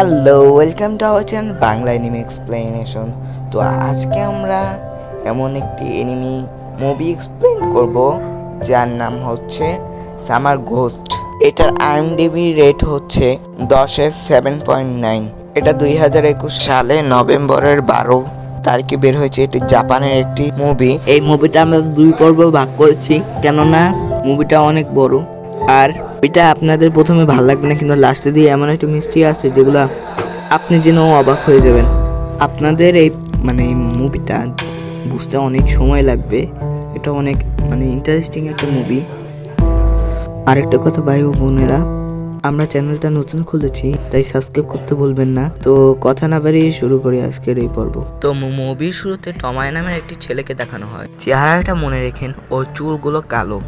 Hello, welcome to our channel Bangla anime explanation. তো আজকে আমরা এমন একটি এনিমি মুভি এক্সপ্লেন করব যার নাম হচ্ছে সামার ঘোস্ট। এটার আইএমডিবি রেট হচ্ছে 10-এর 7.9। এটা 2021 সালে নভেম্বরের 12 তারিখে বের হয়েছে। এটি জাপানের একটি মুভি। এই মুভিটা আমরা 2 পর্ব ভাগ করেছি, কেননা মুভিটা অনেক বড়। আর এটা আপনাদের প্রথমে ভালো লাগবে না, কিন্তু লাস্টে দিয়ে এমন একটা মিস্ট্রি আছে যেগুলো আপনি যেন অবাক হয়ে যাবেন। আপনাদের এই মুভিটা বুঝতে অনেক সময় লাগবে। এটা অনেক ইন্টারেস্টিং একটা মুভি। আরেকটা কথা ভাই ও বোনেরা, আমরা চ্যানেলটা নতুন খুলেছি, তাই সাবস্ক্রাইব করতে ভুলবেন না। তো কথা না বাড়িয়ে শুরু করি আজকের এই পর্ব। তো মুভির শুরুতে টমায় নামের একটি ছেলেকে দেখানো হয়। চেহারাটা মনে রেখেন, ওর চুলগুলো কালো,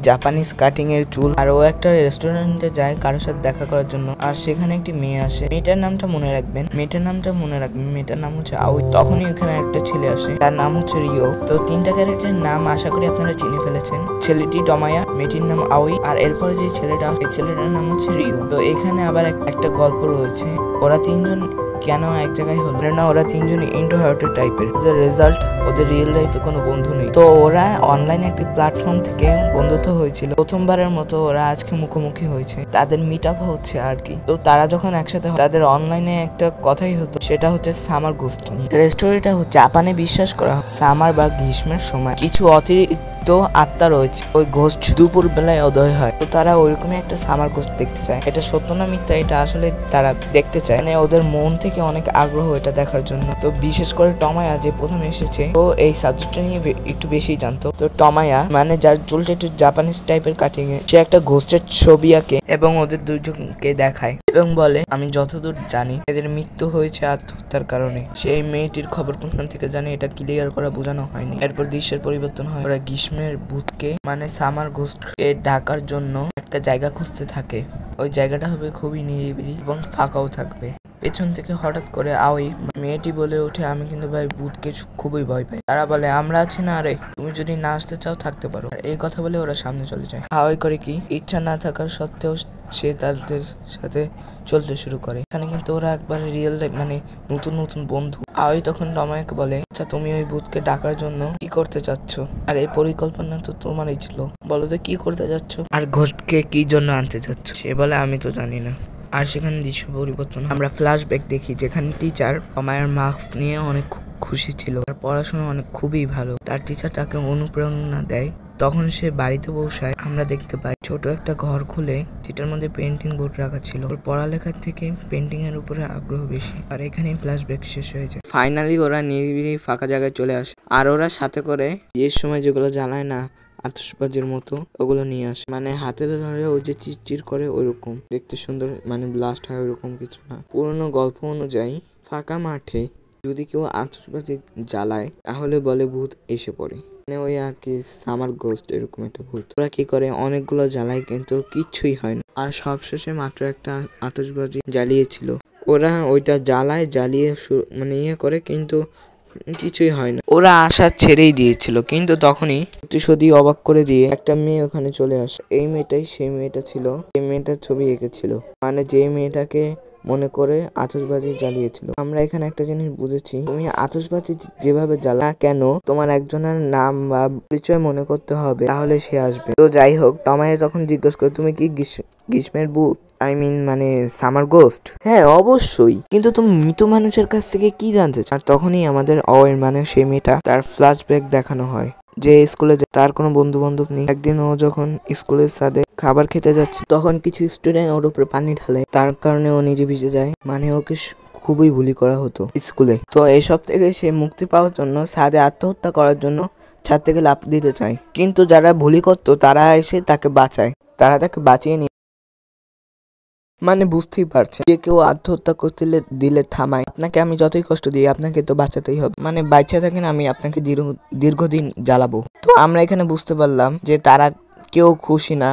জাপানিজ কাটিং এর চুল। আর ও একটা রেস্টুরেন্টে যায় কারোর সাথে দেখা করার জন্য। আর সেখানে একটি মেয়ে আসে। মেয়েটার নামটা মনে রাখবেন, মেয়েটার নাম হচ্ছে আউই। তখনই ওখানে একটা ছেলে আসে, তার নাম হচ্ছে রিও। তো 3টা ক্যারেক্টারের নাম আশা করি আপনারা চিনে ফেলেছেন। ছেলেটি টমায়া, মেয়েটির নাম আউই, আর এরপরে যে ছেলেটা, এই ছেলেটার নাম হচ্ছে রিও। তো এখানে আবার একটা গল্প রয়েছে। ওরা 3জন কেন এক জায়গায় হলো না, ওরা 3জন ইন্ট্রোভার্টেড টাইপের। রেজাল্ট, ওদের রিয়েল লাইফে কোনো বন্ধু নেই। তো ওরা অনলাইনে একটি প্ল্যাটফর্ম থেকে বন্ধুত্ব হয়েছিল। প্রথমবারের মতো ওরা আজকে মুখোমুখি হয়েছে, তাদের মিট আপ হচ্ছে আর কি। তো তারা যখন একসাথে, তাদের অনলাইনে একটা কথাই হতো, সেটা হচ্ছে সামার ঘোস্ট নিয়ে। স্টোরিটা হচ্ছে জাপানে বিশ্বাস করা হয় সামার বা গ্রীষ্মের সময় কিছু অতিরিক্ত আত্মা রয়েছে। ওই ঘোস্ট দুপুর বেলায় উদয় হয়। তো তারা ওইরকমই একটা সামার ঘোস্ট দেখতে চায়। এটা সত্য না মিথ্যা, এটা আসলে তারা দেখতে চায়, ওদের মন থেকে অনেক আগ্রহ এটা দেখার জন্য। তো বিশেষ করে টমায়া যে প্রথমে এসেছে, তো এই সাবজেক্টটা নিয়ে একটু বেশি জানতো। তো টমায়া যার চুলটা একটু জাপানিজ টাইপের কাটিং এ, সে একটা ঘোস্টের ছবি আঁকে এবং ওদের দুজনকে দেখায় এবং বলে, আমি যতদূর জানি এদের মৃত্যু হয়েছে আত্মহত্যার কারণে। সেই মেয়েটির খবর কোনখান থেকে জানে এটা ক্লিয়ার করা বোঝানো হয়নি। এরপর দৃশ্যের পরিবর্তন হয়। ওরা গ্রীষ্মের ভূতকে সামার ঘোস্টকে ডাকার জন্য একটা জায়গা খুঁজতে থাকে। ওই জায়গাটা হবে খুবই নিরিবিলি এবং ফাঁকাও থাকবে। পেছন থেকে হঠাৎ করে আওই মেয়েটি বলে ওঠে, আমি কিন্তু ভাই ভূতকে খুবই ভয় পাই। তারা বলে, আমরা আছি না রে, তুমি যদি না আসতে চাও থাকতে পারো। এই কথা বলে ওরা সামনে চলে যায়। আওই করে কি, ইচ্ছা না থাকার সত্ত্বেও সে তাদের সাথে চলতে শুরু করে। এখানে কিন্তু ওরা একবার রিয়েল নতুন বন্ধু। আওই তখন টমায়াকে বলে, আচ্ছা তুমি ওই ভূতকে ডাকার জন্য কি করতে চাচ্ছ? আর এই পরিকল্পনা তো তোমারই ছিল, বলো তো কি করতে চাচ্ছ আর ঘোস্টকে কি জন্য আনতে চাচ্ছ? সে বলে, আমি তো জানি না। আর সেখানে দৃশ্য পরিবর্তন, আমরা ফ্ল্যাশব্যাক দেখি যেখানে টিচার টমায়ার মার্কস নিয়ে অনেক খুশি ছিল। তার পড়াশোনা খুবই ভালো। তার টিচার তাকে অনুপ্রেরণা দেয়। তখন সে বাড়িতে বসায় আমরা দেখতে পাই ছোট একটা ঘর খুলে, যেটার মধ্যে পেন্টিং বোর্ড রাখা ছিল। ওর পড়ালেখার থেকে পেন্টিং এর উপরে আগ্রহ বেশি। আর এখানেই ফ্ল্যাশব্যাক শেষ হয়েছে। ফাইনালি ওরা নিরিবিলি ফাঁকা জায়গায় চলে আসে। আর ওরা সাথে করে বিয়ের সময় যেগুলো জ্বালায় না আতশবাজির মতো, ওগুলো নিয়ে আসে। হাতে ধরে ওই যে চিরচির করে ওইরকম দেখতে সুন্দর, ব্লাস্ট হয় ওইরকম কিছু না। পুরোনো গল্প অনুযায়ী ফাঁকা মাঠে যদি কেউ আতশবাজি জ্বালায় তাহলে বলে ভূত এসে পড়ে। ওই আর কি সামার ঘোস্ট এরকম একটা ভূত। ওরা কি করে, অনেকগুলো জ্বালায় কিন্তু কিচ্ছুই হয় না। আর সবশেষে মাত্র একটা আতশবাজি জ্বালিয়েছিল। ওরা ওইটা জ্বালিয়ে ইয়ে করে, কিন্তু কিছুই হয় না। ওরা আশা ছেড়েই দিয়েছিল, কিন্তু তখনই প্রতিশোধী অবাক করে দিয়ে একটা মেয়ে ওখানে চলে আসে। এই মেয়েটাই সেই মেয়েটা ছিল, এই মেয়েটার ছবি এঁকেছিল, যে মেয়েটাকে মনে করে আতশবাজি জ্বালিয়েছিল। আমরা এখানে একটা জিনিস বুঝেছি, তুমি আতশবাজি যেভাবে জ্বালা কেন, তোমার একজনের নাম বা পরিচয় মনে করতে হবে, তাহলে সে আসবে। তো যাই হোক, টমায় তখন জিজ্ঞেস করে, তুমি কি গ্রীষ্মের ভূত, সামার ঘোস্ট? হ্যাঁ অবশ্যই, কিন্তু তুমি মৃত মানুষের কাছ থেকে কি জানতে চাও? আর তখনই আমাদের সেই মেয়েটা, তার ফ্ল্যাশব্যাক দেখানো হয় যে স্কুলে তার কোনো বন্ধু বান্ধব নেই। একদিন ও যখন স্কুলের ছাদে খাবার খেতে যাচ্ছে, তখন কিছু স্টুডেন্ট ওর উপরে পানি ঢালে, তার কারণে ও নিজে ভিজে যায়। ওকে খুবই বুলি করা হতো স্কুলে। তো এইসব থেকে সে মুক্তি পাওয়ার জন্য ছাদে আত্মহত্যা করার জন্য ছাদ থেকে লাফ দিতে চায়, কিন্তু যারা বুলি করতো তারা এসে তাকে বাঁচায়। তারা তাকে বাঁচিয়ে নিয়ে, বুঝতেই পারছে, যে কেউ আত্মহত্যা করতে দিলে থামায়। আপনাকে আমি যতই কষ্ট দিই, আপনাকে তো বাঁচাতেই হবে। বাচ্চা থাকেন, আমি আপনাকে দীর্ঘদিন জ্বালাবো। তো আমরা এখানে বুঝতে পারলাম যে তারা কেউ খুশি না,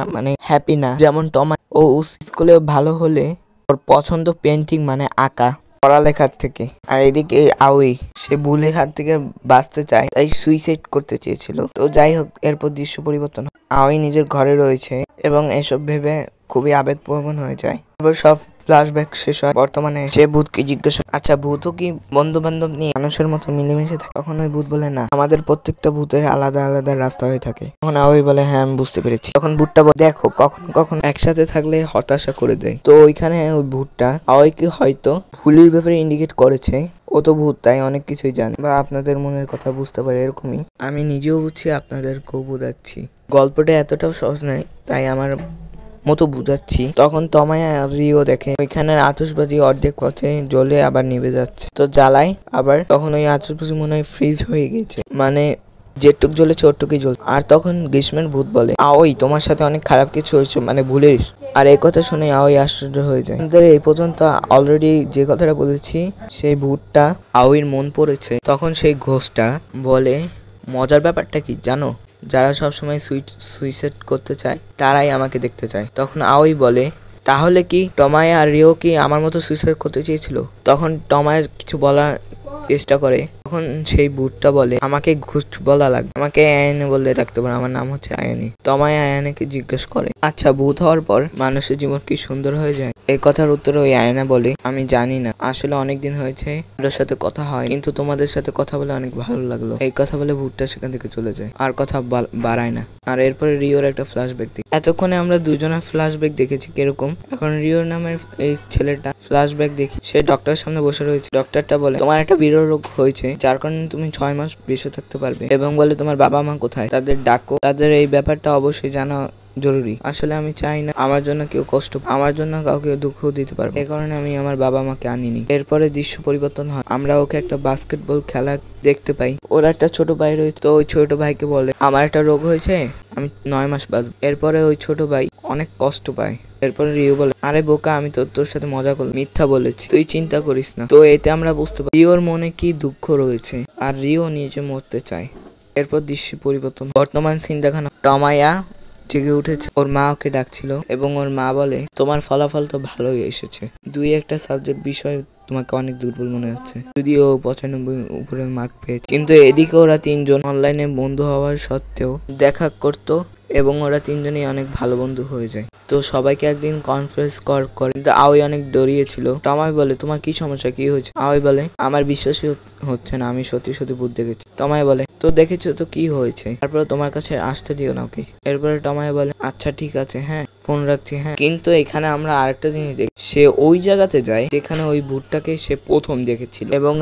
হ্যাপি না। যেমন টমা, ও স্কুলে ভালো হলে ওর পছন্দ পেন্টিং আঁকা, পড়ালেখার থেকে। আর এদিকে আউই, সে বুলির হাত থেকে বাঁচতে চায়, তাই সুইসাইড করতে চেয়েছিল। তো যাই হোক, এরপর দৃশ্য পরিবর্তন হয়। আউই নিজের ঘরে রয়েছে এবং এসব ভেবে খুবই আবেগপ্রবণ হয়ে যায়। এবার সব ফ্ল্যাশব্যাক শেষ হয়। বর্তমানে সে ভূতকে জিজ্ঞাসা, আচ্ছা ভূতও কি বন্ধু বান্ধব নিয়ে মানুষের মতো মিলেমিশে থাকে? তখন ওই ভূত বলে, না, আমাদের প্রত্যেকটা ভূতের আলাদা আলাদা রাস্তা হয়ে থাকে। তখন আওই বলে, হ্যাঁ আমি বুঝতে পেরেছি। তখন ভূতটা বলে, দেখো কখনো কখনো একসাথে থাকলে হতাশা করে দেয়। তো ওইখানে ওই ভূতটা আওইকে হয়তো ভুলের ব্যাপারে ইন্ডিকেট করেছে। ও তো ভূত, তাই অনেক কিছুই জানে বা আপনাদের মনের কথা বুঝতে পারে। এরকমই আমি নিজেও বুঝছি, আপনাদেরকেও বোঝাচ্ছি। গল্পটা এতটাও সহজ নয়, তাই আমার মতো বুঝাচ্ছি। তখন তমায়া আর রিও দেখে ওইখানে আতশবাজি অর্ধেক পথে জ্বলে আবার নিভে যাচ্ছে। তো জ্বালাই আবার, তখন ওই আতশবাজি মনে হয় ফ্রিজ হয়ে গেছে, মানে যেটুক জ্বলেছে ওটুকুই জ্বলছে। আর তখন গ্রীষ্মের ভূত বলে, আওই তোমার সাথে অনেক খারাপ কিছু হয়েছে, মানে ভুলের। আর এই কথা শুনে আওই আশ্চর্য হয়ে যায়। এই পর্যন্ত অলরেডি যে কথাটা বলেছি, সেই ভূতটা আওইর মন পড়েছে। তখন সেই ঘোষটা বলে, মজার ব্যাপারটা কি জানো, যারা সবসময় সুইসাইড করতে চায় তারাই আমাকে দেখতে চায়। তখন আওই বলে, তাহলে কি টমায়া আর রিও কি আমার মতো সুইসাইড করতে চেয়েছিল? তখন টমায়া কিছু বলার চেষ্টা করে। তখন সেই ভূতটা বলে, আমাকে ঘুষ বলা লাগবে, আমাকে আয়ানে বলে রাখতে পারে, আমার নাম হচ্ছে আয়ানি। টমায়া আয়ানাকে জিজ্ঞেস করে, আচ্ছা ভূত হওয়ার পর মানুষের জীবন কি সুন্দর হয়ে যায়? এই কথার উত্তরে ওই আয়না বলে, আমি জানি না, আসলে অনেকদিন হয়েছে ওদের সাথে কথা হয়, কিন্তু তোমাদের সাথে কথা বলে অনেক ভালো লাগলো। এই কথা বলে ভূতটা সেখান থেকে চলে যায়, আর কথা বাড়ায় না। আর এরপরে রিওর একটা ফ্ল্যাশব্যাক দেখি। এতক্ষণে আমরা দুজনের ফ্ল্যাশব্যাক দেখেছি কিরকম। এখন রিওর নামের এই ছেলেটা ফ্ল্যাশব্যাক দেখি, সে ডক্টরের সামনে বসে রয়েছে। ডক্টরটা বলে, তোমার একটা বিরল রোগ হয়েছে, যার কারণে তুমি 6 মাস বেঁচে থাকতে পারবে, এবং বলে তোমার বাবা মা কোথায়, তাদের ডাকো, তাদের এই ব্যাপারটা অবশ্যই জানা জরুরি। আসলে আমি চাই না আমার জন্য কেউ কষ্ট, আমার জন্য কাউকে দুঃখ দিতে পারবে, এই কারণে আমি আমার বাবা মাকে আনিনি। এরপরে দৃশ্য পরিবর্তন হয়, আমরা ওকে একটা বাস্কেটবল খেলা দেখতে পাই। ওর একটা ছোট ভাই রয়েছে, তো ওই ছোট ভাইকে বলে, আমার একটা রোগ হয়েছে, আমি 9 মাস বাঁচবো। এরপরে ওই ছোট ভাই অনেক কষ্ট পায়। এরপরে রিও বলে, আরে বোকা, আমি তোর সাথে মজা করলাম, মিথ্যা বলেছি, তুই চিন্তা করিস না। তো এতে আমরা বুঝতে পারি রিওর মনে কি দুঃখ রয়েছে, আর রিও নিজে মরতে চায়। এরপর দৃশ্য পরিবর্তন, বর্তমান সিন দেখানো, টমায়া জেগে উঠেছে, ওর মা ওকে ডাকছিল, এবং ওর মা বলে, তোমার ফলাফল তো ভালোই এসেছে, 2-1টা সাবজেক্ট বিষয় তোমাকে অনেক দুর্বল মনে হচ্ছে, যদিও 95 উপরে মার্ক পেয়েছে। কিন্তু এদিকে ওরা 3জন অনলাইনে বন্ধু হওয়ার সত্ত্বেও দেখা করতো, এবং ওরা 3জনই অনেক ভালো বন্ধু হয়ে যায়। তো সবাইকে একদিন কনফারেন্স করে, কিন্তু আওই অনেক ডরিয়েছিল। টমাই বলে, তোমার কি সমস্যা, কি হয়েছে? আওই বলে, আমার বিশ্বাসই হচ্ছে না, আমি সত্যি সত্যি ভূত দেখেছি। টমাই বলে, তো দেখেছো তো কি হয়েছে, তারপরে তোমার কাছে আসতে দিও না ওকে। এরপরে টমাই বলে, আচ্ছা ঠিক আছে, হ্যাঁ ফোন রাখছি, হ্যাঁ। কিন্তু এখানে আমরা আরেকটা জিনিস দেখি, সে ওই জায়গাতে যায় যেখানে ওই ভূতটাকে সে প্রথম দেখেছিল, এবং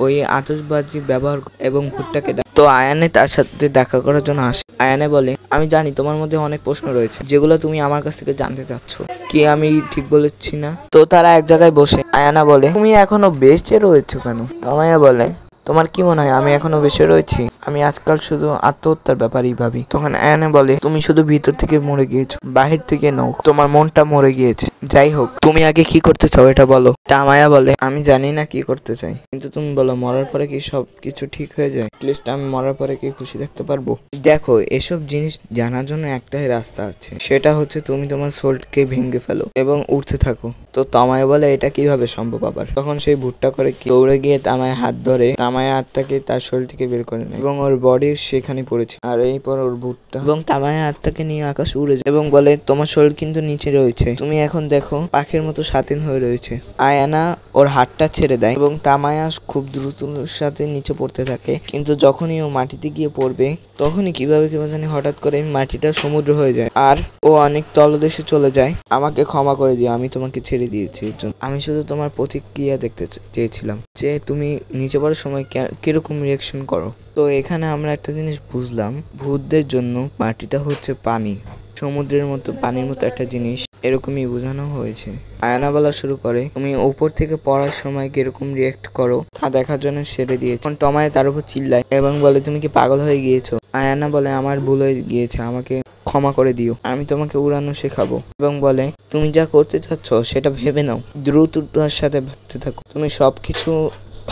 ওই আতশবাজি ব্যবহার এবং ভূতটাকে তো আয়ানে তার সাথে দেখা করার জন্য আসে। আয়ানে বলে, আমি জানি তোমার মধ্যে অনেক প্রশ্ন রয়েছে যেগুলো তুমি আমার কাছ থেকে জানতে চাচ্ছ, কি আমি ঠিক বলেছি না? তো তারা এক জায়গায় বসে। আয়ানা বলে, তুমি এখনো বেঁচে রয়েছো কেন? আমায়া বলে, তোমার কি মনে হয় আমি এখনো বেঁচে রয়েছি? আমি আজকাল শুধু আত্মহত্যার ব্যাপারেই ভাবি। তখন আয়ানে বলে, তুমি শুধু ভিতর থেকে মরে গিয়েছো, বাহির থেকে নও, তোমার মনটা মরে গিয়েছে। যাই হোক, তুমি আগে কি করতে চাও এটা বলো। তামায়া বলে, আমি জানি না কি করতে চাই, কিন্তু তুমি বলো, মরার পরে কি সব কিছু ঠিক হয়ে যায়? প্লিজ, আমি মরার পরে কি খুশি থাকতে পারবো? দেখো, এসব জিনিস জানার জন্য একটাই রাস্তা আছে, সেটা হচ্ছে তুমি তোমার সোলকে ভেঙে ফেলো এবং উঠতে থাকো। তো তামায়া বলে, এটা কিভাবে সম্ভব আবার? তখন সেই ভুট্টা করে দৌড়ে গিয়ে তামায়া হাত ধরে তামায়া আত্মাকে তার শরীর থেকে বের করে নেয়, এবং ওর বডি সেখানে পড়েছে। আর এরপর ওর ভুট্টা এবং তামায়া আত্মাকে নিয়ে আকাশ উড়ে যায়, এবং বলে, তোমার শরীর কিন্তু নিচে রয়েছে, তুমি এখন দেখো পাখির মতো স্বাধীন হয়ে রয়েছে। আয়ানা ওর হাতটা ছেড়ে দেয়, এবং তামায়া খুব দ্রুতর সাথে নিচে পড়তে থাকে। কিন্তু যখনই ও মাটিতে গিয়ে পড়বে, তখনই কিভাবে জানি হঠাৎ করে মাটিটা সমুদ্র হয়ে যায়, আর ও অনেক তলদেশে চলে যায়। আমাকে ক্ষমা করে দিও, আমি তোমাকে ছেড়ে দিয়েছি, আমি শুধু তোমার প্রতিক্রিয়া দেখতে চেয়েছিলাম, যে তুমি নিচে পড়ার সময় কিরকম রিয়াকশন করো। তো এখানে আমরা একটা জিনিস বুঝলাম, ভূতদের জন্য মাটিটা হচ্ছে পানি, সমুদ্রের মতো পানির মতো একটা জিনিস, এরকমই বোঝানো হয়েছে। আয়ানা বলা শুরু করে, তুমি উপর থেকে পড়ার সময় কিরকম রিয়েক্ট করো তা দেখার জন্য ছেড়ে দিয়েছে। টমায় তার উপর চিল্লায় এবং বলে, তুমি কি পাগল হয়ে গিয়েছো? আয়ানা বলে, আমার ভুল হয়ে গিয়েছে, আমাকে ক্ষমা করে দিও, আমি তোমাকে উড়ানো শেখাবো। এবং বলে, তুমি যা করতে চাচ্ছ সেটা ভেবে নাও, দ্রুততার সাথে ভাবতে থাকো, তুমি সবকিছু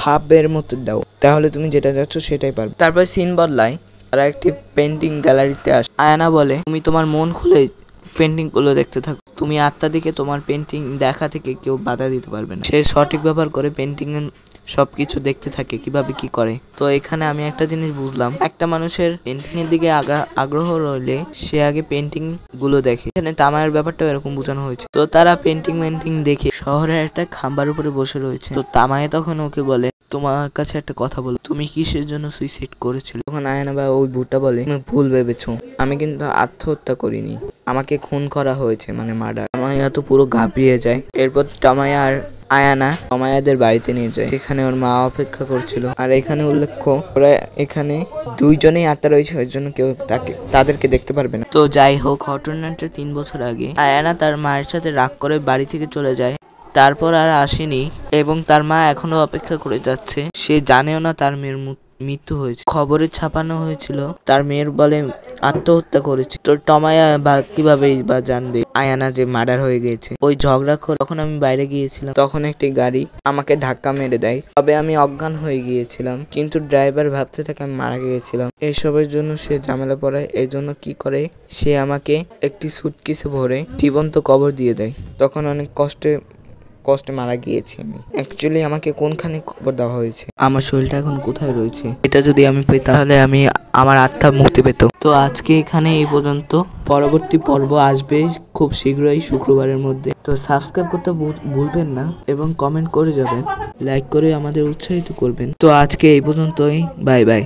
ভাবের মতো দাও, তাহলে তুমি যেটা চাচ্ছ সেটাই পারবে। তারপর সিন বদলায়, আর একটি পেন্টিং গ্যালারিতে আসে। আয়ানা বলে, তুমি তোমার মন খুলে পেন্টিং গুলো দেখতে থাকো, তুমি আত্মা দিকে তোমার পেন্টিং দেখা থেকে কেউ বাধা দিতে পারবে না। সে সঠিক ব্যবহার করে সবকিছু দেখতে থাকে কিভাবে কি করে। তো এখানে আমি একটা জিনিস বুঝলাম, একটা মানুষের পেন্টিং এর দিকে আগ্রহ রইলে সে আগে পেন্টিং গুলো দেখে। এখানে তামায়ার ব্যাপারটা এরকম বোঝানো হয়েছে। তো তারা পেন্টিং দেখে শহরের একটা খাম্বার উপরে বসে রয়েছে। তো তামায়া তখন ওকে বলে, তোমার কাছে একটা কথা বলো, তুমি কিসের জন্য সুইসাইড করেছিল? তখন আয়ানা বা ওই ভুট্টা বলে, তুমি ভুল ভেবেছো, আমি কিন্তু আত্মহত্যা করিনি, আমাকে খুন করা হয়েছে, মানে মার্ডার। তামায়া তো পুরো ঘাবড়িয়ে যায়। এরপর তামায়া আর আয়ানা তমায়াদের বাড়িতে নিয়ে যায়, সেখানে ওর মা অপেক্ষা করছিল। আর এখানে উল্লেখ্য, ওরা এখানে দুইজনেই আত্মা রয়েছে, ওই জন্য কেউ তাদেরকে দেখতে পারবে না। তো যাই হোক, ঘটনাটা 3 বছর আগে আয়ানা তার মায়ের সাথে রাগ করে বাড়ি থেকে চলে যায়। তারপর আর আসেনি এবং তার মা এখনো অপেক্ষা করে যাচ্ছে। সে জানেও না তার মেয়ের মৃত্যু হয়েছে। খবরে ছাপানো হয়েছিল তার মেয়ের বলে আত্মহত্যা করেছে। তো টমায়া বা কিভাবে বা জানবে আয়ানা যে মার্ডার হয়ে গিয়েছে? ওই ঝগড়া করে তখন আমি বাইরে গিয়েছিলাম, তখন একটি গাড়ি আমাকে ধাক্কা মেরে দেয়। তবে আমি অজ্ঞান হয়ে গিয়েছিলাম, কিন্তু ড্রাইভার ভাবতে থাকে আমি মারা গিয়েছিলাম। এসবের জন্য সে ঝামেলা পড়ায়। এই জন্য কি করে, সে আমাকে একটি সুটকেসে ভরে জীবন্ত কবর দিয়ে দেয়। তখন অনেক কষ্টে মারা গিয়েছি আমি। অ্যাকচুয়ালি আমাকে কোনখানে খবর দেওয়া হয়েছে, আমার শরীরটা এখন কোথায় রয়েছে, এটা যদি আমি পেতাম তাহলে আমার আত্মা মুক্তি পেত। তো আজকে এখানে এই পর্যন্ত। পরবর্তী পর্ব আসবে খুব শীঘ্রই, শুক্রবারের মধ্যে। তো সাবস্ক্রাইব করতে ভুলবেন না এবং কমেন্ট করে যাবেন, লাইক করে আমাদের উৎসাহিত করবেন। তো আজকে এই পর্যন্তই, বাই বাই।